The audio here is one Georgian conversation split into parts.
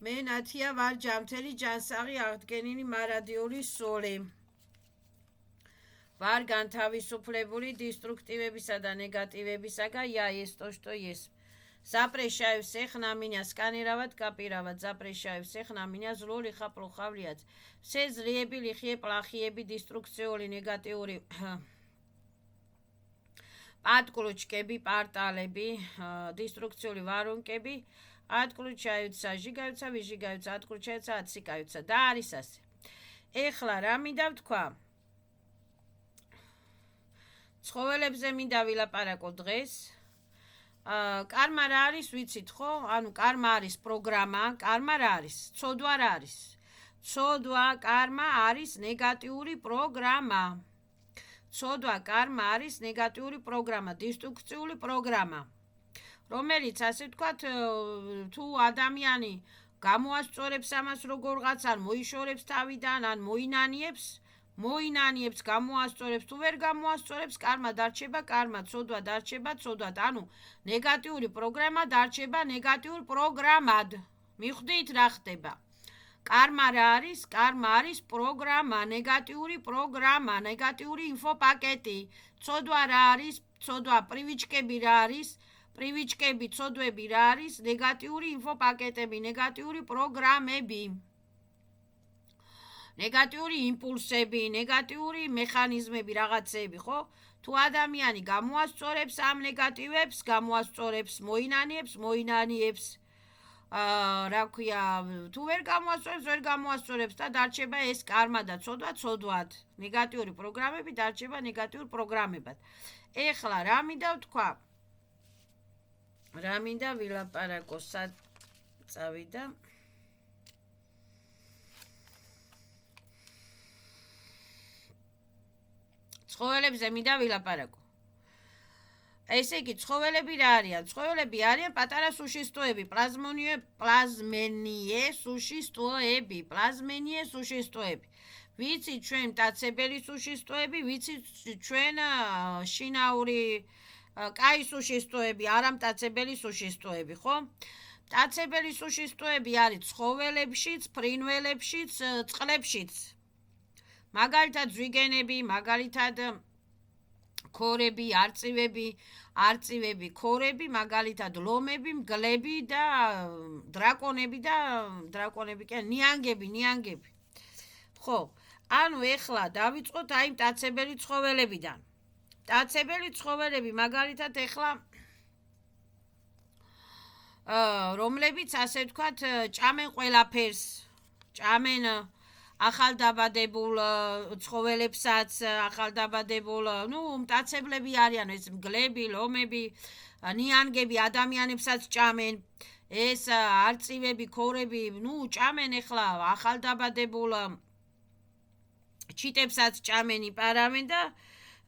მე ნათია ვარ ჯამთელი ჯანსაღი აღდგენილი მარადიული სული. ვარ განთავისუფლებული დისტრუქტივებისა და ნეგატივებისაგან есть то, что есть. Запрещаю всех на меня сканировать, копировать. Запрещаю всех на меня зло, лиха, плохо влиять. Все злеби, лихие, плохиеби, диструкцიული, негатიური პატკულუჩკები, პარტალები, დისტრუქციული ვარუნკები, ატკულუჩაიუცა, ჟიგაიუცა, ვიჟიგაიუცა, ატკულუჩაიუცა, აციკაიუცა და არის ასე. ეხლა რა მინდა ვთქვა? ცხოველებზე მინდა ვილაპარაკო დღეს. კარმა რა არის, ვიცით ხო? ანუ კარმა არის პროგრამა, კარმა რა არის? ცოდვა რა არის? ცოდვა, კარმა არის ნეგატიური პროგრამა. ცოდვა, კარმა არის ნეგატიური პროგრამა, დისტრუქციული პროგრამა, რომელიც ასე ვთქვათ, თუ ადამიანი გამოასწორებს ამას როგორღაც, ან მოიშორებს თავიდან, ან მოინანიებს, გამოასწორებს, თუ ვერ გამოასწორებს, კარმა დარჩება, კარმა, ცოდვა დარჩება, ცოდვად, ანუ ნეგატიური პროგრამა დარჩება ნეგატიურ პროგრამად. მიხვდით რა ხდება? კარმა რა არის? კარმა არის პროგრამა, ნეგატიური პროგრამა, ნეგატიური ინფოპაკეტი. ცოდვა რა არის? ცოდვა პრივიჩკები რა არის? პრივიჩკები, ცოდვები რა არის? ნეგატიური ინფოპაკეტები, ნეგატიური პროგრამები. ნეგატიური იმპულსები, ნეგატიური მექანიზმები, რაღაცები, ხო? თუ ადამიანი გამოასწორებს ამ ნეგატივებს, გამოასწორებს, მოინანიებს, რა ქვია, თუ ვერ გამოასწორებს და დარჩება ეს კარმა და ცოდვა ცოდვად. ნეგატიური პროგრამები დარჩება ნეგატიურ პროგრამებად. ეხლა რა მინდა ვთქვა? რა მინდა ვილაპარაკო, სად წავიდა? ცხოველებზე მინდა ვილაპარაკო. ესე იგი, ცხოველები რა არიან? ცხოველები არიან პატარა სუშისტოები, პლაზმენიე სუშისტოები. ვიცით ჩვენ მტაცებელი სუშისტოები, ვიცით ჩვენ შინაური კაი სუშისტოები, არამტაცებელი სუშისტოები, ხო? მტაცებელი სუშისტოები არის ცხოველებშიც, ფრინველებშიც, წყლებშიც. მაგალითად ზვიგენები, მაგალითად ქორები, არწივები, ქორები, მაგალითად ლომები, მგლები და დრაკონები, ნიანგები. ხო, ანუ ეხლა დავიწყოთ აი მტაცებელი ცხოველებიდან. მტაცებელი ცხოველები, მაგალითად ეხლა რომლებიც ასე ვთქვათ, ჭამენ ყველაფერს, ჭამენ ახალდაბადებულ ცხოველებსაც, ახალდაბადებულ, მტაცებლები არიან, ეს მგლები, ლომები, ნიანგები, ადამიანებსაც ჭამენ, ეს არწივები, ქორები, ჭამენ ეხლა ახალდაბადებულ ჩიტებსაც ჭამენ, იპარავენ და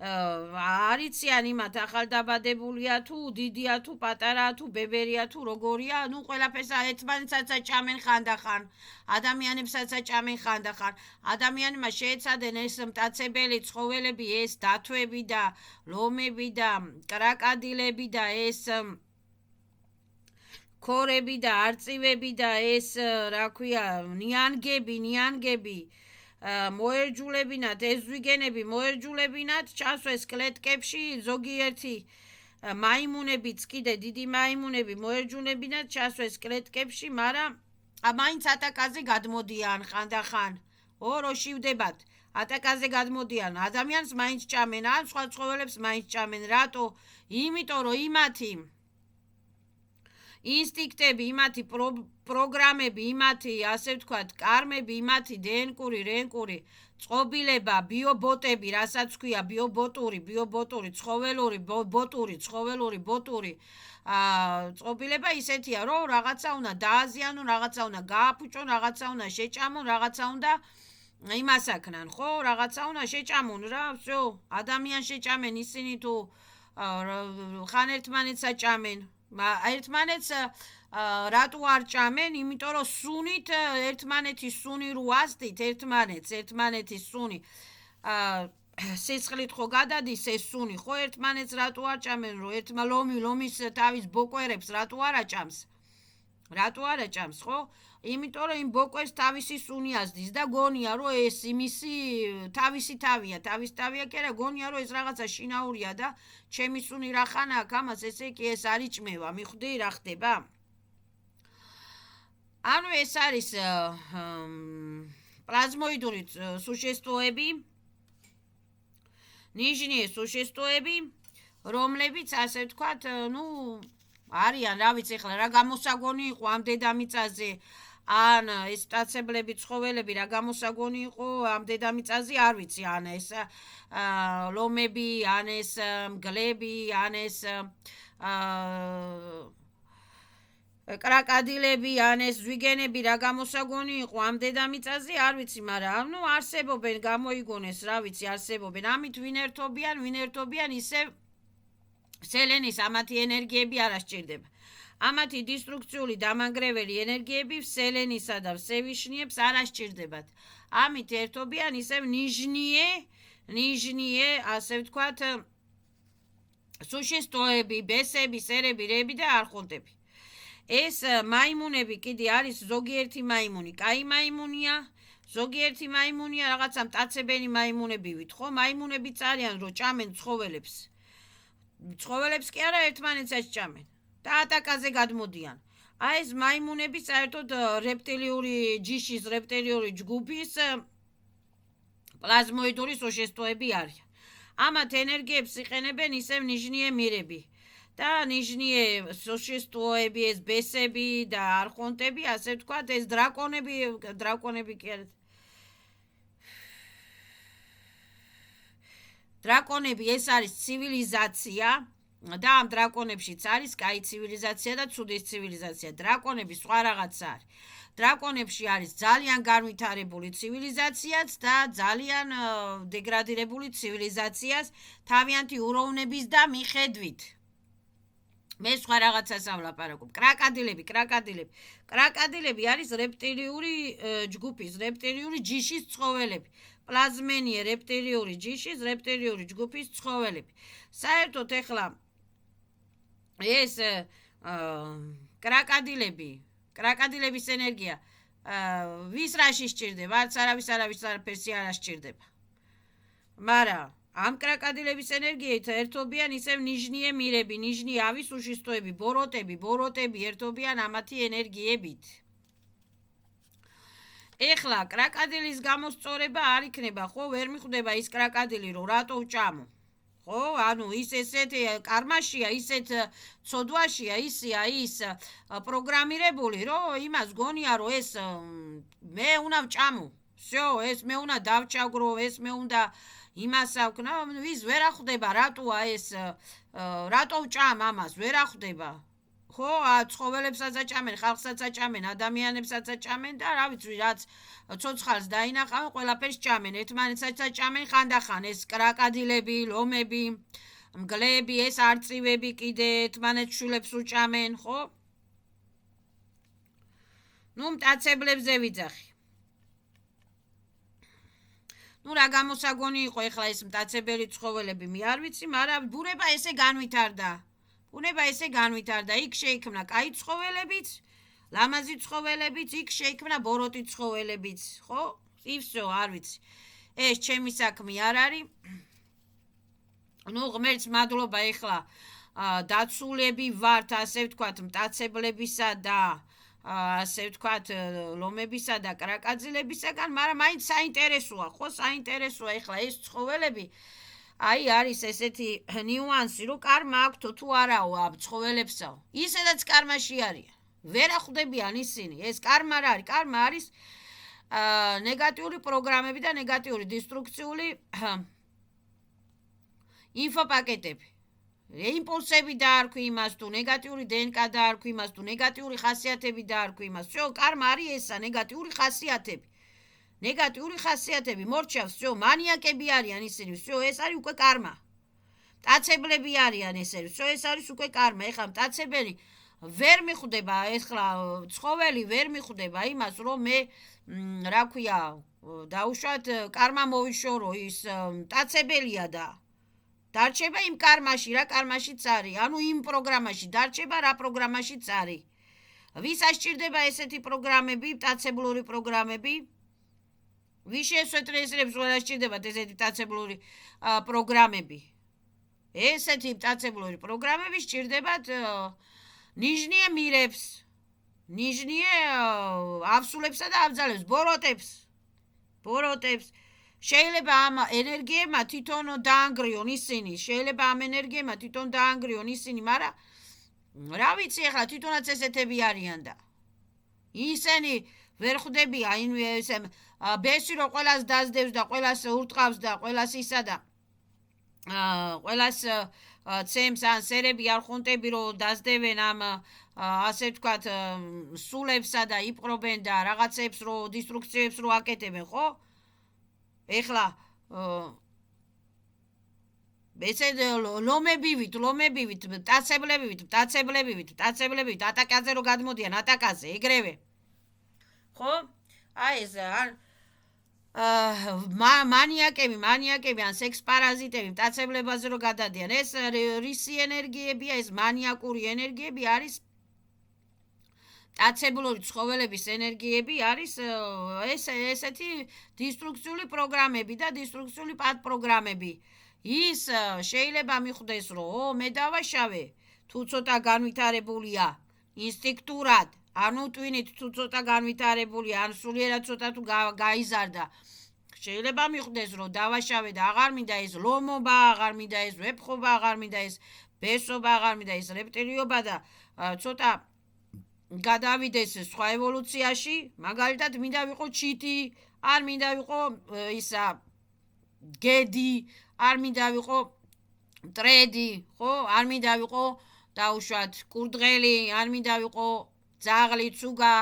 არიციან იმათ ახალდაბადებულია თუ დიდია თუ პატარაა თუ ბებერია თუ როგორია, ყველაფერს ერთმანეთსაც ჭამენ ხანდახან, ადამიანებსაც ჭამენ ხანდახან. ადამიანმა შეეცადენ ეს მტაცებელი ცხოველები, ეს დათვები და ლომები და კრაკადილები და ეს ქორები და არწივები და ეს რა ქვია, ნიანგები მოერჯულებინათ, ეს ზვიგენები მოერჯულებინათ, ჩასვეს კლეტკებში, ზოგიერთი მაიმუნებიც კიდე დიდი მაიმუნები მოერჯულებინათ, ჩასვეს კლეტკებში, მაგრამ მაინც ატაკაზე გადმოდიან ხანდახან. რო შივდებათ, ატაკაზე გადმოდიან, ადამიანს მაინც ჭამენ, ან სხვა ცხოველებს მაინც ჭამენ. რატო? იმიტომ რომ იმათი ინსტინქტები, იმათი პროგრამები, იმათი, ასე ვთქვათ, კარმები, იმათი დნკ-ური, რნკ-ური წყობილება, ბიობოტები, რასაც ქვია, ბიობოტური, ცხოველური ბოტური წყობილება ისეთია, რომ რაღაცა უნდა დააზიანონ, რაღაცა უნდა გააფუჭონ, რაღაცა უნდა შეჭამონ, რაღაცა უნდა იმასაკნან, ხო? რაღაცა უნდა შეჭამონ რა, всё, ადამიანს შეჭამენ ისინი თუ ხან ერთმანეთსაც ჭამენ. ერთმანეთს რატო არ ჭამენ? იმიტომ რომ სუნით ერთმანეთის სუნი რო ასდით, ერთმანეთის სუნი სისხლით ხო გადადის ეს სუნი, ხო? ერთმანეთს რატო არ ჭამენ? რომ ლომის თავის ბოკვერებს რატო არ აჭამს? რატო არა ჭამს, ხო? იმიტომ რომ იმ ბოკვეს თავისი სუნი აზდის და გონია რომ ეს იმისი თავისი თავია კი არა, გონია რომ ეს რაღაცა შინაურია და ჩემი სუნი რა ხანა აქვს ამას, ესე იგი ეს არ იჭმევა, მიხვდი რა ხდება? ანუ ეს არის პლაზმოიდური სუშესტოები, ნიჟნიე სუშესტოები, რომლებიც ასე ვთქვათ, არიან, რა ვიცი ახლა რა გამოსაგონი იყო ამ დედამიწაზე, ან ეს მტაცებლები, ცხოველები რა გამოსაგონი იყო ამ დედამიწაზე, არ ვიცი, ან ეს ლომები, ან ეს მგლები, ან ეს კრაკადილები, ან ეს ზვიგენები რა გამოსაგონი იყო ამ დედამიწაზე, არ ვიცი, მაგრამ არსებობენ, გამოიგონეს, რა ვიცი, არსებობენ. ამით ვინ ერთობიან ისევ სელენის ამათი ენერგიები არ ასჭირდება. ამათი დისტრუქციული დამანგრეველი ენერგიები სელენისა და ვსევიშნიებს არ ასჭირდებათ. ამით ერთობიან ისევ ნიჟნიე, ასე ვთქვათ, სუშესტოები, ბესები, სერები, რები და არხონტები. ეს მაიმუნები კიდე არის ზოგიერთი მაიმუნი, კაი მაიმუნია, ზოგიერთი მაიმუნია რაღაცა მტაცებელი მაიმუნები ვით, ხო? მაიმუნებიც არიან, რომ ჭამენ ცხოველებს. ცხოველებს კი არა ერთმანეთსაც ჭამენ და ატაკაზე გადმოდიან. აი ეს მაიმუნები საერთოდ რეპტილიური ჯიშის, რეპტილიური ჯგუფის პლაზმოიდური სუშესტოები არიან. ამათ ენერგიებს იყენებენ ისევ ნიჟნიე მირები და ნიჟნიე სუშესტოები, ეს ბესები და არხონტები, ასე ვთქვათ, ეს დრაკონები კი არა. დრაკონები ეს არის ცივილიზაცია და ამ დრაკონებშიც არის კაი ცივილიზაცია და ცუდი ცივილიზაცია. დრაკონები სხვა რაღაცა არის. დრაკონებში არის ძალიან განვითარებული ცივილიზაციაც და ძალიან დეგრადირებული ცივილიზაციას თავიანთი უროვნების და მიხედვით. მე სხვა რაღაცას ავლაპარაკობ. კრაკადილები არის რეპტილიური ჯგუფის, რეპტილიური ჯიშის ცხოველები. პლაზმენიე რეპტილიური ჯიშის, რეპტილიური ჯგუფის ცხოველები. საერთოდ ეხლა ეს კრაკადილების ენერგია ვის რაში სჭირდება? არც არავის არაფერს არ ასჭირდება. მაგრამ ამ კრაკადილების ენერგიით ერთობიან ისევ ნიჟნიე მირები, ნიჟნიე ავის სუშესტოები, ბოროტები ერთობიან ამათი ენერგიებით. ეხლა კრაკადილის გამოსწორება არ იქნება, ხო, ვერ მიხვდება ის კრაკადილი, რომ რატო ვჭამო. ხო, ანუ ის ესეთ კარმაშია, ისეთ ცოდვაშია, ისია ის პროგრამირებული, რომ იმას გონია, რომ ეს მე უნდა ვჭამო. всё, ეს მე უნდა დავჭაგრო, ეს მე უნდა იმას აქვნა, ვის ვერ ახვდება, რატოა ეს, რატო ვჭამ ამას, ვერ ახვდება. ხო, ცხოველებსაც აჭამენ, ხალხსაც აჭამენ, ადამიანებსაც აჭამენ და რა ვიცი, რაც ცოცხალს დაინახავენ, ყველაფერს ჭამენ, ერთმანეთსაც აჭამენ ხანდახან, ეს კრაკადილები, ლომები, მგლები, ეს არწივები კიდე ერთმანეთს შვილებს უჭამენ, ხო? მტაცებლებზე ვიძახი. რა გამოსაგონი იყო ეხლა ეს მტაცებელი ცხოველები, მე არ ვიცი, მაგრამ ბუნება ესე განვითარდა. იქ შეიქმნა კაი ცხოველებიც, ლამაზი ცხოველებიც, იქ შეიქმნა ბოროტი ცხოველებიც, ხო? ივსო, არ ვიცი. ეს ჩემი საქმე არ არის. ღმერთს მადლობა, ეხლა დაცულები ვართ, ასე ვთქვათ, მტაცებლებისა და ასე ვთქვათ, ლომებისა და კრაკადილებისაგან, მაგრამ მაინც საინტერესოა, ხო? საინტერესოა ეხლა ეს ცხოველები. აი არის ესეთი ნიუანსი, რომ კარმა აქვთ თუ არაო ამ ცხოველებსაო. ისედაც კარმაში არიან. ვერ ახვდებიან ისინი. ეს კარმა რა არის? კარმა არის ნეგატიური პროგრამები და ნეგატიური დისტრუქციული ინფოპაკეტები. იმპულსები დაარქვი იმას თუ ნეგატიური DNK დაარქვი იმას თუ ნეგატიური ხასიათები დაარქვი იმას. всё, კარმა არის ესა, ნეგატიური ხასიათები. ნეგატიური ხასიათები მორჩავს, всё, მანიაკები არიან ისინი, всё, ეს არის უკვე კარმა. მტაცებლები არიან ესენი, всё, ეს არის უკვე კარმა. ეხლა მტაცებელი ვერ მიხვდება, ეხლა ცხოველი ვერ მიხვდება იმას, რომ მე რა ქვია, დაუშვათ კარმა მოვიშორო, ის მტაცებელია და დარჩება იმ კარმაში, რა კარმაშიც არის, ანუ იმ პროგრამაში დარჩება, რა პროგრამაშიც არის. ვისაც სჭირდება ესეთი პროგრამები, მტაცებლური პროგრამები, ვის შეესვეტრიესებს ყველას სჭირდებათ ესეთი მტაცებლური პროგრამები. ესეთი მტაცებლური პროგრამები სჭირდებათ ნიჟნიე მირებს, ნიჟნიე ავსულებსა და აბძალებს, ბოროტებს. შეიძლება ამ ენერგიებმა თვითონ დაანგრიონ ისინი, მაგრამ რა ვიცი ახლა თვითონაც ესეთები არიან და ისინი ვერ ხვდებია ესე ბესი რომ ყველას დაძდევს და ყველას ურტყავს და ყველას ისა და ყველას ცემს ან სერები არხონტები რომ დაძდევენ ამ ასე ვთქვათ სულებსა და იპყრობენ და რაღაცებს რომ დისტრუქციებს რომ აკეთებენ, ხო? ეხლა ესე ლომებივით, მტაცებლებივით ატაკაზე რომ გადმოდიან ატაკაზე, ეგრევე. ხო? აი ეს მანიაკები ან სექს პარაზიტები მტაცებლებაზე რომ გადადიან, ეს რისი ენერგიებია, ეს მანიაკური ენერგიები არის მტაცებლური ცხოველების ენერგიები არის ესეთი დისტრუქციული პროგრამები და დისტრუქციული პატპროგრამები. ის შეიძლება მიხვდეს რომ მე დავაშავე თუ ცოტა განვითარებულია ინსტინქტურად, ანუ ტვინით თუ ცოტა განვითარებულია, ან სულიერად ცოტა თუ გაიზარდა, შეიძლება მიხვდეს რომ დავაშავე და აღარ მინდა ეს ლომობა, აღარ მინდა ეს ვეფხობა, აღარ მინდა ეს ბესობა, აღარ მინდა ეს რეპტილიობა და ცოტა გადავიდეს სხვა ევოლუციაში, მაგალითად მინდა ვიყო ჩიტი, არ მინდა ვიყო ისა გედი, არ მინდა ვიყო მტრედი, ხო? არ მინდა ვიყო დაუშვათ კურდღელი, არ მინდა ვიყო ძაღლი, ცუგა,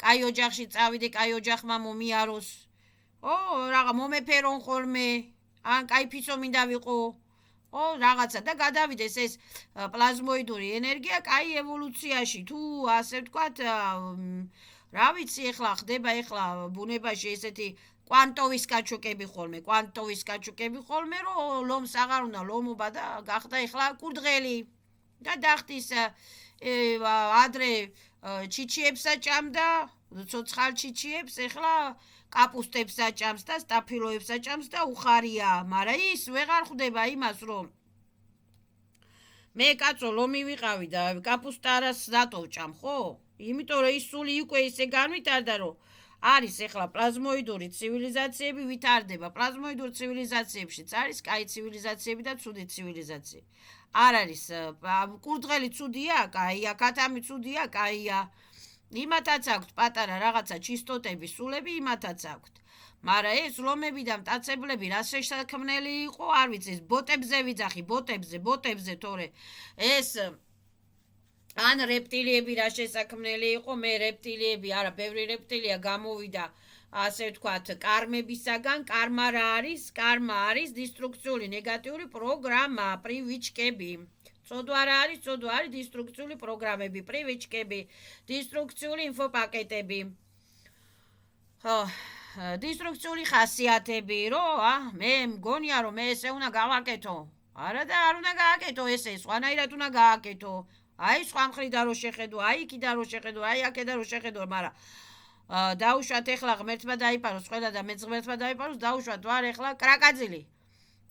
კაი ოჯახში წავიდე, კაი ოჯახმა მომიაროს. ხო, რაღა მომეფერონ ხოლმე, ან კაი ფიცო მინდა ვიყო. ხო, რაღაცა და გადავიდეს ეს პლაზმოიდური ენერგია კაი ევოლუციაში, თუ ასე ვთქვათ, რა ვიცი, ეხლა ხდება ბუნებაში ესეთი კვანტოვის კაჩუკები ხოლმე, რომ ლომს აღარ უნდა ლომობა და გახდა ეხლა კურდღელი და დახტის ადრე ჩიჩიებს აჭამდა, ცოცხალ ჩიჩიებს, ეხლა კაპუსტებს აჭამს და სტაფილოებს აჭამს და უხარია, მაგრამ ის ვეღარ ხვდება იმას, რომ მე კაცო ლომი ვიყავი და კაპუსტა არას დატოვჭამ, ხო? იმიტომ რომ ის სული უკვე ისე განვითარდა, რომ არის ეხლა პლაზმოიდური ცივილიზაციები ვითარდება. პლაზმოიდურ ცივილიზაციებშიც არის კაი ცივილიზაციები და ცუდი ცივილიზაციები. არ არის კურდღელი ცუდია, კაია, კატამი ცუდია, კაია. იმათაც აქვთ პატარა რაღაცა ჩისტოტები, სულები იმათაც აქვთ. მაგრამ ეს ლომები და მტაცებლები რა შესაქმნელი იყო, არ ვიცი, ეს ბოტებზე ვიძახი, ბოტებზე, თორე ეს ან რეპტილიები რა შესაქმნელი იყო, მე რეპტილიები, არა, ბევრი რეპტილია გამოვიდა, ასე ვთქვათ, კარმებისაგან. კარმა რა არის? კარმა არის დისტრუქციული ნეგატიური პროგრამა, პრივიჩკები. წოდვა რა არის? წოდვა არის დისტრუქციული პროგრამები, პრივიჩკები, დისტრუქციული ინფოპაკეტები. ხო, დისტრუქციული ხასიათები, რომ მე მგონია, რომ მე ესე უნდა გავაკეთო. არა და არ უნდა გააკეთო ესე, სხვანაირად უნდა გააკეთო. აი სხვა მხრიდან რო შეხედო, აი იქიდან რო შეხედო, აი აქედან რო შეხედო, მაგრამ დაუშვათ ეხლა ღმერთმა დაიპაროს ყველა და მეც ღმერთმა დაიპაროს, დაუშვათ ვარ ეხლა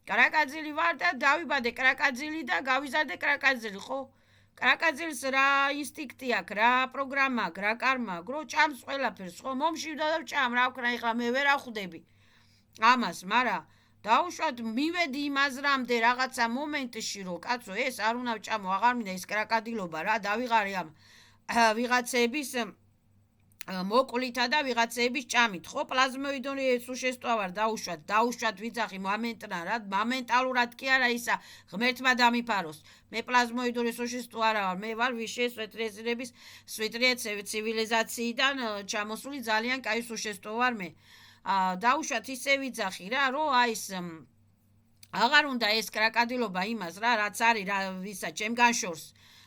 კრაკაძილი ვარ და დავიბადე კრაკაძილი და გავიზარდე კრაკაძილი, ხო? კრაკაძილს რა ინსტინქტი აქვს, რა პროგრამა აქვს, რა კარმა აქვს, რო ჭამს ყველაფერს, ხო? მომშივდა და ვჭამ, რა ვქნა, ეხლა მე ვერ ახვდები ამას, მაგრამ დაუშვათ მივედი იმ აზრამდე რაღაცა მომენტში, რომ კაცო ეს არ უნდა ვჭამო, აღარ მინდა ეს კრაკადილობა რა, დავიღარე ამ ვიღაცების მოკვლითა და ვიღაცების ჭამით, ხო? პლაზმოიდური სუშესტვა ვარ, დაუშვათ ვიძახი მომენტალურად კი არა ისა ღმერთმა დამიფაროს. მე პლაზმოიდური სუშესტვა არა ვარ, მე ვარ ვიშესვეტრიესების ცივილიზაციიდან ჩამოსული ძალიან კაი სუშესტვა ვარ მე. დაუშვათ ისე ვიძახი რა, რომ აი ეს აღარ უნდა ეს კრაკადილობა იმას რა, რაც არის რა ვისა ჩემგან შორს.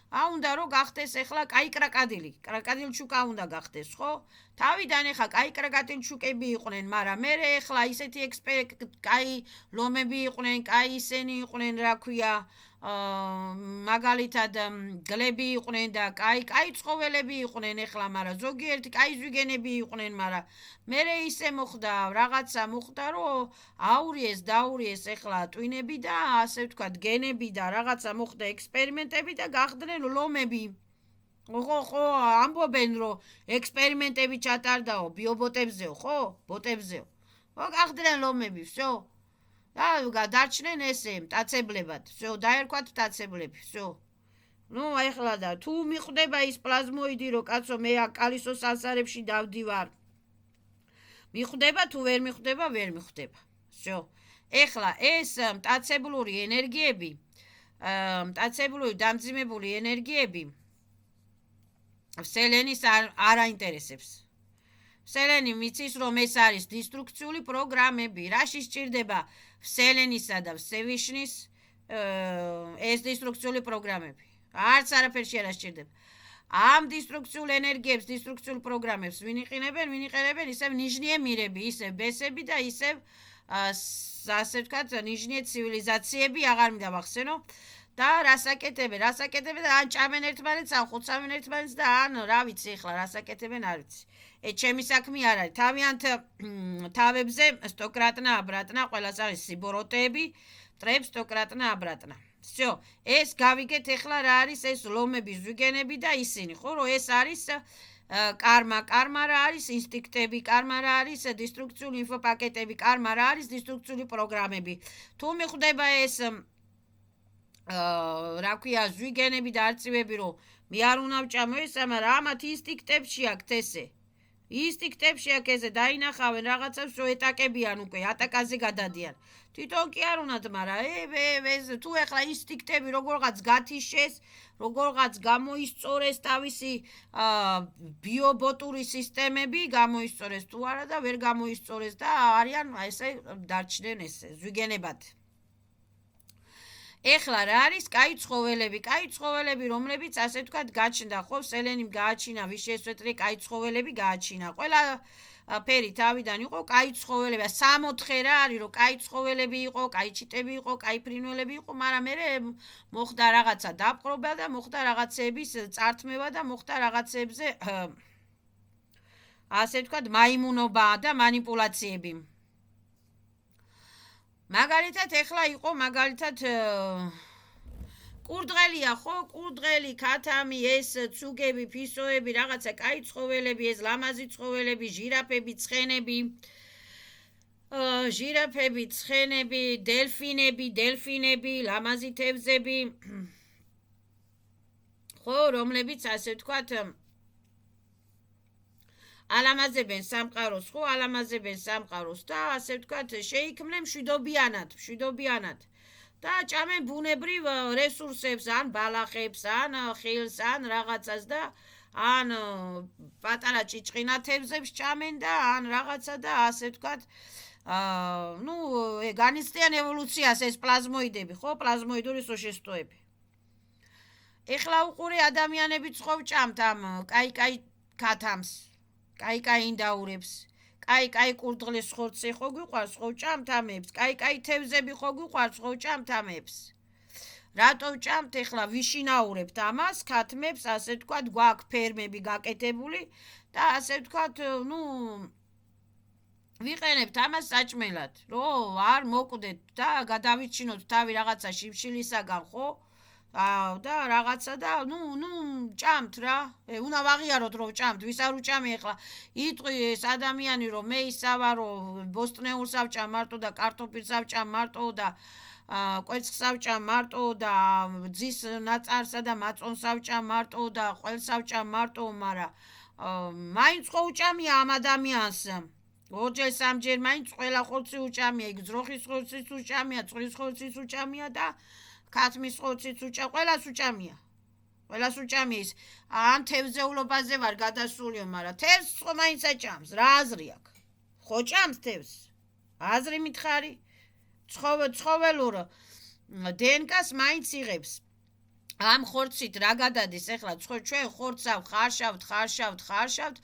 უნდა რომ გახდეს ეხლა კაი კრაკადილჩუკა უნდა გახდეს, ხო? თავიდან ეხლა კაი კრაკადილჩუკები იყვნენ, მაგრამ მე ეხლა ისეთი კაი ლომები იყვნენ, კაი ისენი იყვნენ, რა ქვია, მაგალითად გლები იყვნენ და კაი ცხოველები იყვნენ ეხლა, მაგრამ ზოგიერთი კაი ზვიგენები იყვნენ, მაგრამ მერე ისე მოხდა, რაღაცა მოხდა, რომ დაურიეს ეხლა ტვინები და ასე ვთქვათ, გენები და რაღაცა მოხდა ექსპერიმენტები და გახდნენ ლომები. ხო, ამბობენ, რომ ექსპერიმენტები ჩატარდაო ბიობოტებზეო, ხო? ბოტებზეო. გახდნენ ლომები, всё. და დარჩნენ ესე მტაცებლებად. всё, დაერქვათ მტაცებლები, всё. ეხლა და თუ მიხვდება ის პლაზმოიდი, რომ კაცო მე კალისოს ანსარებში დავდივარ. მიხვდება თუ ვერ მიხვდება, ვერ მიხვდება. всё. ეხლა ეს მტაცებლური ენერგიები, მტაცებლური დამძიმებული ენერგიები სელენის არ აინტერესებს. სელენი მიცის, რომ ეს არის დისტრუქციული პროგრამები. რაში სჭირდება სელენისა და სევიშნის ეს დისტრუქციული პროგრამები? არც არაფერში არ სჭირდება. ამ დისტრუქციულ ენერგიებს, დისტრუქციულ პროგრამებს ვინიყენებენ ისევ ნიჟნიე მირები, ისევ ბესები და ისევ ასე ვთქვათ, ნიჟნიე ცივილიზაციები, აღარ მინდა ვახსენო. და რასაკეთებენ და ან ჭამენ ერთმანეთს, ან ხოცავენ ერთმანეთს და ან რა ვიცი ეხლა რასაკეთებენ არ ვიცი. ჩემი საქმე არ არის. თავიანთ თავებზე სტოკრატნა აბრატნა, ყველას არის სიბოროტეები, ტრებს სტოკრატნა აბრატნა. всё, ეს გავიგეთ ეხლა რა არის ეს ლომები, ზვიგენები და ისინი, ხო, რომ ეს არის კარმა რა არის, ინსტინქტები, კარმა რა არის, დისტრუქციული ინფოპაკეტები, კარმა რა არის, დისტრუქციული პროგრამები. თუ მიხვდება ეს რა ქვია, ზვიგენები და არწივები, რომ მე არ უნდა ვჭამო ესა, მაგრამ ამათ ინსტინქტებში აქვთ ესე. ინსტინქტებში აქ ესე დაინახავენ რაღაცებს, რომ ეტაკებიან უკვე, ატაკაზე გადადიან. თვითონ კი არ უნდათ, მაგრამ თუ ეხლა ინსტინქტები როგორღაც გათიშეს, როგორღაც გამოისწორეს თავისი ბიობოტური სისტემები, გამოისწორეს თუ არა და ვერ გამოისწორეს და არიან ესე დარჩნენ ესე ზვიგენებად. ეხლა რა არის კაი ცხოველები, რომლებიც ასე ვთქვათ გაჩნდა, ხო, სელენიმ გააჩინა, ვის შეესვეტრე კაი ცხოველები გააჩინა. ყველა ფერი თავიდან იყო კაი ცხოველები. 60 რა არის, რომ კაი ცხოველები იყო, კაი ჩიტები იყო, კაი ფრინველები იყო, მაგრამ მერე მოხდა რაღაცა დაპყრობა და მოხდა რაღაცების წართმევა და მოხდა რაღაცებზე ასე ვთქვათ, მაიმუნობა და манипуляციები. მაგალითად ეხლა იყო კურდღელია, ხო, კურდღელი, ქათამი, ეს ცუგები, ფისოები, რაღაცა კაი ცხოველები, ეს ლამაზი ცხოველები, ჟირაფები, ცხენები, დელფინები, ლამაზი თევზები, ხო, რომლებიც ასე ვთქვათ ალამაზებენ სამყაროს და ასე ვთქვათ შეიქმნენ მშვიდობიანად და ჭამენ ბუნებრივ რესურსებს, ან ბალახებს, ან ხილს, ან რაღაცას და ან პატარა ჭიჭყინა თევზებს ჭამენ და ან რაღაცა და ასე ვთქვათ განიცდიან ევოლუციას ეს პლაზმოიდები, ხო, პლაზმოიდური სოშესტოები. ეხლა უყურე ადამიანები ცხობ ჭამთ ამ კაი ქათამს, კაი ინდაურებს, კაი კურდღლის ხორცი ხო გვიყვარს, ხო ჭამთ ამებს, კაი თევზები ხო გვიყვარს, ხო ჭამთ ამებს. რატო ჭამთ ეხლა ვიშინაურებთ ამას, ქათმებს, ასე ვთქვათ, გვაქვს ფერმები გაკეთებული და ასე ვთქვათ, ვიყენებთ ამას საჭმელად, რომ არ მოკვდეთ და გადავიჩინოთ თავი რაღაცა შიმშილისაგან, ხო? და რაღაცა და ჭამთ რა. უნდა ვაღიაროთ რომ ჭამთ, ვის არ უჭამი ეხლა. იტყვი ეს ადამიანი რომ მე ისავა რომ ბოსტნეულს ავჭამ მარტო და კარტოფილს ავჭამ მარტო და კვერცხს ავჭამ მარტო და ძის ნაწარსა და მაწონს ავჭამ მარტო და ყველს ავჭამ მარტო, მაგრამ მაინც ხო უჭამია ამ ადამიანს. ორჯერ სამჯერ მაინც ყველა ხორცი უჭამია, იქ ძროხის ხორციც უჭამია, წყლის ხორციც უჭამია და ქათმის ხორციც ყველას უჭამია. ის ამ თევზეულობაზე ვარ გადასულიო, მაგრამ თევზს ხო მაინც აჭამს, რა აზრი აქვს? ხო ჭამს თევზს? აზრი მითხარი? ცხოველურ დნკ-ს მაინც იღებს. ამ ხორცით რა გადადის ეხლა ჩვენ ხორცავ ხარშავთ,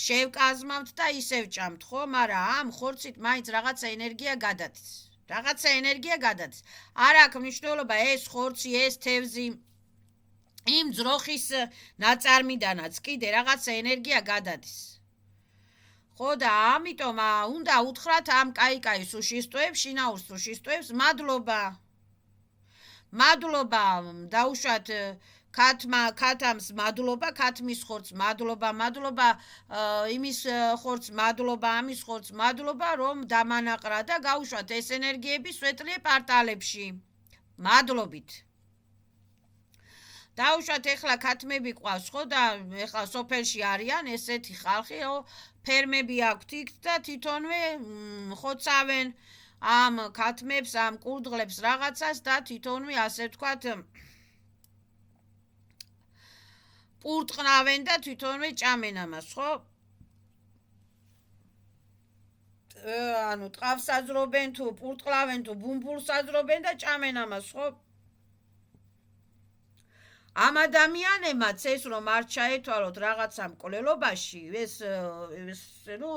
შევკაზმავთ და ისევ ჭამთ, ხო, მაგრამ ამ ხორცით მაინც რაღაცა ენერგია გადადის. რაღაცა ენერგია გადადის. არ აქვს მნიშვნელობა ეს ხორცი, ეს თევზი, იმ ძროხის ნაწარმიდანაც კიდე რაღაცა ენერგია გადადის. ხო და ამიტომ უნდა უთხრათ ამ კაი სუშისტოებს, შინაურ სუშისტოებს მადლობა. მადლობა დაუშვათ ქათამს მადლობა, ქათმის ხორცს მადლობა, იმის ხორცს მადლობა, ამის ხორცს მადლობა, რომ დამანაყრა და გაუშვათ ეს ენერგიები სვეტლიე პარტალებში. მადლობით. დაუშვათ ეხლა ქათმები ყავს, ხო და ეხლა სოფელში არიან ესეთი ხალხი, ფერმები აქვთ იქ და თვითონვე ხოცავენ ამ ქათმებს, ამ კურდღლებს რაღაცას და თვითონვე ასე ვთქვათ პურტყნავენ და თვითონვე ჭამენ ამას, ხო? ანუ ტყავს აძრობენ თუ პურტყლავენ თუ ბუმბულს აძრობენ და ჭამენ ამას, ხო? ამ ადამიანებმაც ეს რომ არ ჩაეთვალოთ რაღაცა მკვლელობაში, ეს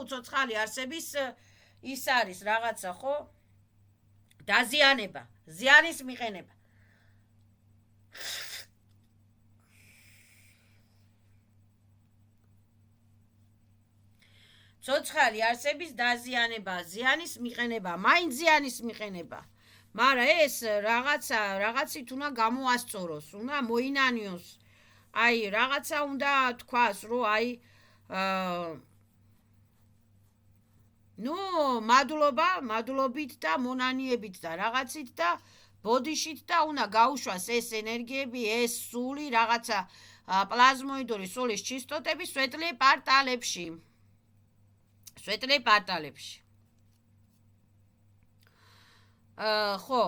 ცოცხალი არსების ის არის რაღაცა, ხო? დაზიანება, ზიანის მიყენება. ცოცხალი არსების დაზიანება, ზიანის მიყენება, მაინც ზიანის მიყენება. მაგრამ ეს რაღაცით უნდა გამოასწოროს, უნდა მოინანიოს. აი, რაღაცა უნდა თქვას, რომ აი მადლობით და მონანიებით და რაღაცით და ბოდიშით და უნდა გაუშვას ეს ენერგიები, ეს სული, რაღაცა პლაზმოიდური სულის ჩისტოტები სვეტლიე პარტალებში. სვეტლიე პარტალებში. ხო.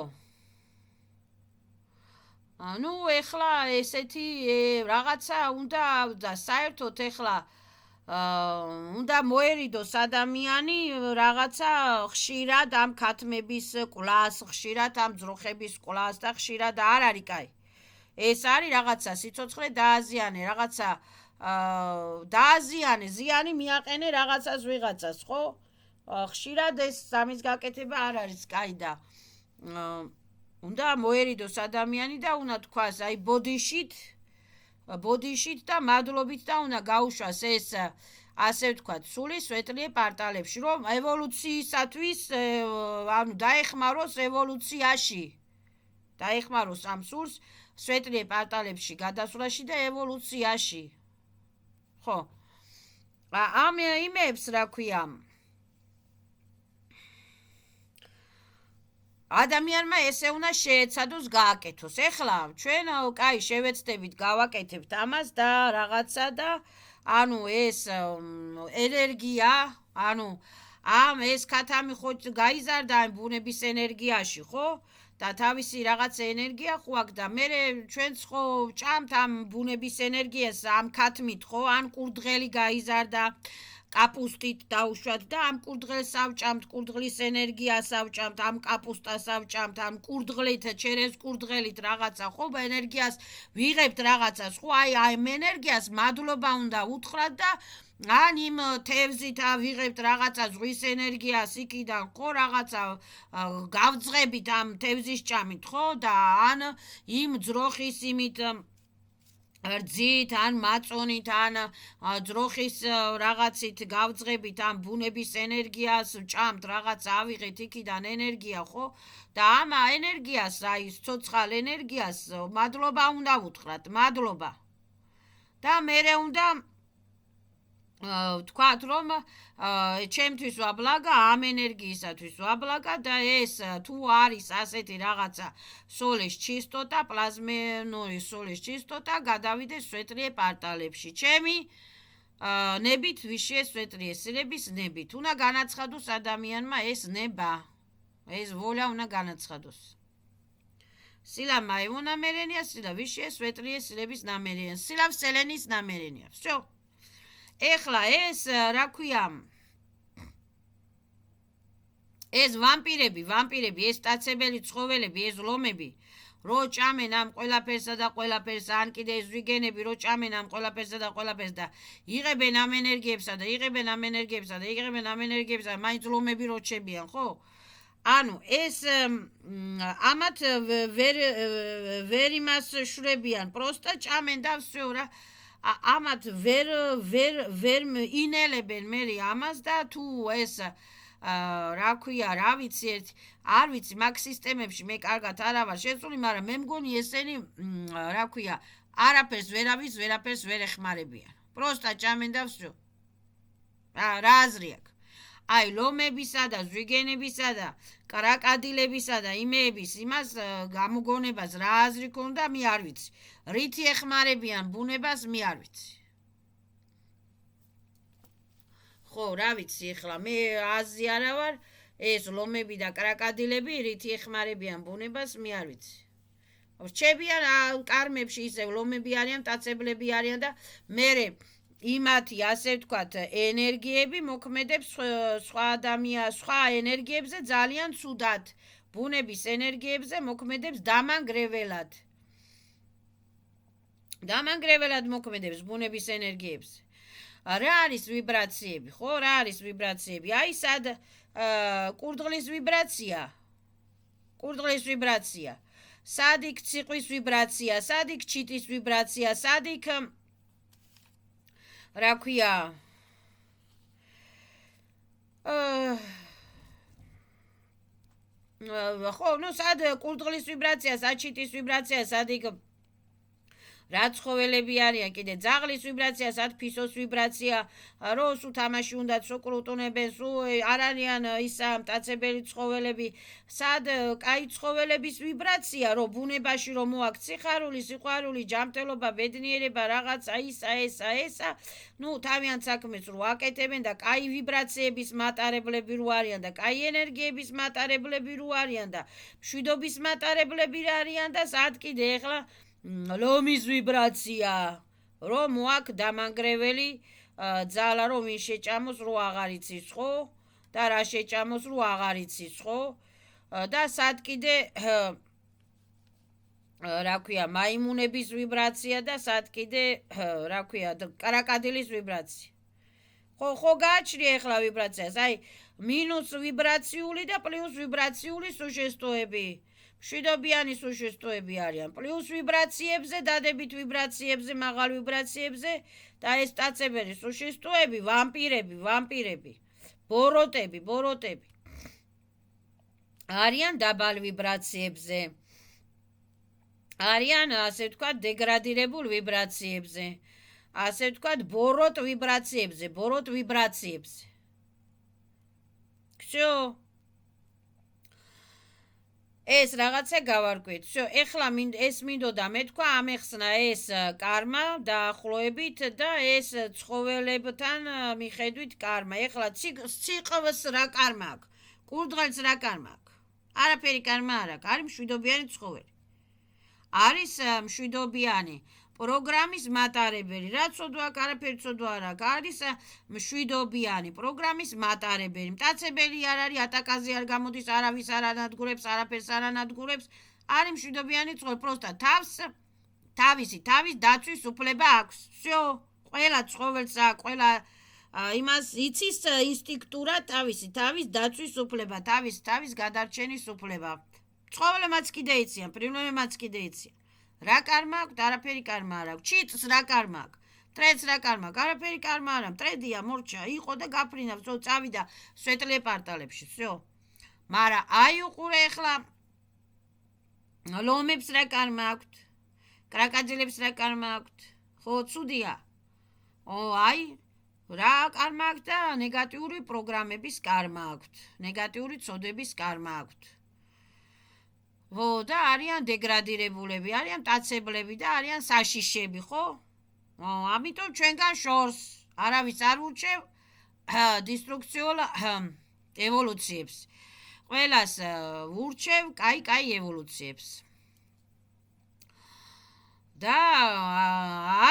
ნუ ეხლა ესეთი რაღაცა უნდა და საერთოდ ეხლა უნდა მოერიდოს ადამიანი რაღაცა ხშირად ამ ქათმების კვლას, ხშირად ამ ძროხების კვლას და ხშირად არ არის კაი. ეს არის რაღაცა სიცოცხლე დააზიანე, რაღაცა დააზიანე, ზიანი მიაყენე რაღაცას ვიღაცას, ხო? ხშირად ეს სამის გაკეთება არ არის კაი და უნდა მოერიდოს ადამიანი და უნდა თქვას აი ბოდიშით და მადლობით და უნდა გაუშვას ეს ასე ვთქვათ სული სვეტლიე პარტალებში, რომ ევოლუციისათვის ანუ დაეხმაროს ევოლუციაში. დაეხმაროს ამ სულს სვეტლიე პარტალებში გადასვლაში და ევოლუციაში. ხო. ამ იმებს რა ქვია ადამიანმა ესე უნდა შეეცადოს გააკეთოს. ეხლა ჩვენ კაი შევეცდებით გავაკეთებთ ამას და რაღაცა და ანუ ეს ენერგია, ანუ ამ ეს ქათამი ხო გაიზარდა ამ ბუნების ენერგიაში, ხო? და თავისი რაღაც ენერგია ხო აქვს და მე ჩვენც ხო ჭამთ ამ ბუნების ენერგიას ამ ქათმით, ხო? ან კურდღელი გაიზარდა კაპუსტით დაუშვათ და ამ კურდღელს ავჭამთ, კურდღლის ენერგიას ავჭამთ, ამ კაპუსტას ავჭამთ, ამ კურდღლით, ჩერეს კურდღელით რაღაცა, ხო, ენერგიას ვიღებთ რაღაცას, ხო, აი ამ ენერგიას მადლობა უნდა უთხრათ და ან იმ თევზით ვიღებთ რაღაცა ზღვის ენერგიას იქიდან, ხო, რაღაცა გავძღებით ამ თევზის ჭამით, ხო, და ან იმ ძროხის იმით რძით, ან მაწონით, ან ძროხის რაღაცით გავძღებით ამ ბუნების ენერგიას, ჭამთ რაღაცა ავიღეთ იქიდან ენერგია, ხო? და ამ ენერგიას, აი ცოცხალ ენერგიას მადლობა უნდა უთხრათ, მადლობა. და მერე უნდა ვთქვათ, რომ ჩემთვის ვაბლაგა, ამ ენერგიისათვის ვაბლაგა და ეს თუ არის ასეთი რაღაცა სოლის ჩისტოტა, პლაზმენური სოლის ჩისტოტა, გადავიდეს სვეტლიე პარტალებში. ჩემი ნებით ვიშიე სვეტლიე სილების ნებით. უნდა განაცხადოს ადამიანმა ეს ნება. ეს ვოლა უნდა განაცხადოს. სილა მაიმუნა ნამერენია, სილა ვიშიე სვეტლიე სილების ნამერენია. სილა სელენის ნამერენია. всё. ეხლა ეს რა ქვია ეს ვამპირები, ეს სტაცებელი ცხოველები, ეს ლომები რო ჭამენ ამ ყველაფერსა და ყველაფერს, ან კიდე ეს ვიგენები რო ჭამენ ამ ყველაფერსა და ყველაფერს და იღებენ ამ ენერგიებსა და მაინც ლომები რო რჩებიან, ხო? ანუ ეს ამათ ვერ იმას შვრებიან, просто ჭამენ და всё რა. ამათ ვერ ინელებენ მე ამას და თუ ეს რა ქვია, რა ვიცი არ ვიცი მაგ სისტემებში მე კარგად არ ვარ შესული, მაგრამ მე მგონი ესენი რა ქვია, არაფერს ვერაფერს ვერ ეხმარებიან. просто ჭამენ და всё. რა აზრი აქვს? აი ლომებისა და ზვიგენებისა და კრაკადილებისა და იმეების იმას გამოგონებას რა აზრი ქონდა მე არ ვიცი. რითი ეხმარებიან ბუნებას მე არ ვიცი. ხო, რა ვიცი ახლა მე აზრი არა ვარ, ეს ლომები და კრაკადილები რითი ეხმარებიან ბუნებას მე არ ვიცი. რჩებიან კარმებში ისევ ლომები არიან, მტაცებლები არიან და მერე იმათი ასე ვთქვათ ენერგიები მოქმედებს სხვა ენერგიებზე ძალიან ცუდად. ბუნების ენერგიებზე მოქმედებს დამანგრეველად. დამანგრეველად მოქმედებს ბუნების ენერგიებზე. რა არის ვიბრაციები? ხო, რა არის ვიბრაციები? აი სად კურდღლის ვიბრაცია. კურდღლის ვიბრაცია. სად იქ ციყვის ვიბრაცია, სად იქ ჩიტის ვიბრაცია, სად იქ რა ქვია ხო, ნუ სად კურდღლის ვიბრაცია, სად ჩიტის ვიბრაცია, სად იქ რა ცხოველები არიან, კიდე ძაღლის ვიბრაცია, სად ფისოს ვიბრაცია, რო სულ თამაში უნდათ, სულ კრუტუნებენ, სულ არ არიან ისა მტაცებელი ცხოველები, სად კაი ცხოველების ვიბრაცია, რო ბუნებაში რომ მოაქვს სიხარული, სიყვარული, ჯანმრთელობა, ბედნიერება, რაღაცა ესა, ნუ თავიანთ საქმეს რო აკეთებენ და კაი ვიბრაციების მატარებლები რო არიან და კაი ენერგიების მატარებლები რო არიან და მშვიდობის მატარებლები არიან და სად კიდე ახლა ლომის ვიბრაცია, რომ მოაქვს დამანგრეველი ძალა, რომ ვინ შეჭამოს, რო აღარ იცის, ხო? და რა შეჭამოს, რო აღარ იცის, ხო? და სად კიდე რა ქვია, მაიმუნების ვიბრაცია და სად კიდე რა ქვია, კრაკადილის ვიბრაცია. ხო გააჩნია ახლა ვიბრაციას, აი მინუს ვიბრაციული და პლუს ვიბრაციული სუშესტოები. მშვიდობიანი სუშესტოები არიან. პლუს ვიბრაციებზე, დადებით ვიბრაციებზე, მაღალ ვიბრაციებზე და ეს მტაცებელი სუშესტოები, ვამპირები, ბოროტები არიან დაბალ ვიბრაციებზე. არიან, ასე ვთქვათ, დეგრადირებულ ვიბრაციებზე. ასე ვთქვათ, ბოროტ ვიბრაციებზე. всё ეს რაღაცა გავარკვით. всё, ეხლა ეს მინდოდა მეთქვა, ამეხსნა ეს კარმა დაახლოებით და ეს ცხოველებთან მიხედვით კარმა. ეხლა ციყვს რა კარმა აქვს? კურდღელს რა კარმა აქვს? არაფერი კარმა არ აქვს. არის მშვიდობიანი ცხოველი. არის მშვიდობიანი პროგრამის მატარებელი. რა ცოდვა აქვს, არაფერი ცოდვა არ აქვს. არის მშვიდობიანი პროგრამის მატარებელი. მტაცებელი არ არის, ატაკაზე არ გამოდის, არავის არ ანადგურებს, არაფერს არ ანადგურებს. არის მშვიდობიანი ცხოველი, просто თავის დაცვის უფლება აქვს. всё, ყველა ცხოველს აქვს, ყველა იმას იცის ინსტინქტურად თავის დაცვის უფლება, თავის გადარჩენის უფლება. ცხოველებმაც კიდე იციან, ფრინველებმაც კიდე იციან. რა კარმა აქვს? არაფერი კარმა არ აქვს. ჩიტს რა კარმა აქვს? მტრედს რა კარმა აქვს? არაფერი კარმა არ აქვს. მტრედია, მორჩა, იყო და გაფრინდა, всё, წავიდა სვეტლეპარტალებში, всё. მაგრამ აი უყურე ახლა ლომებს რა კარმა აქვთ? კრაკადილებს რა კარმა აქვთ? ხო, ცუდია. აი რა კარმა აქვთ და ნეგატიური პროგრამების კარმა აქვთ. ნეგატიური ცოდების კარმა აქვთ. და არიან დეგრადირებულები, არიან მტაცებლები და არიან საშიშები, ხო? ამიტომ ჩვენგან შორს არავის არ ურჩევ დისტრუქციულ ევოლუციებს. ყველას ურჩევ კაი ევოლუციებს. და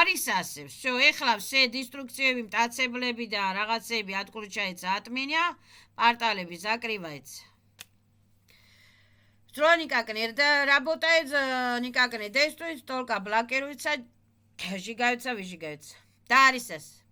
არის ასე, всё, ეხლა все დისტრუქციები, მტაცებლები და რაღაცები ატკურჩაიცა ატმინია, პარტალები закрывается. Что никак не работает, никак не действует, только блокируется, сжигаются, выжигаются. Да, Арисас.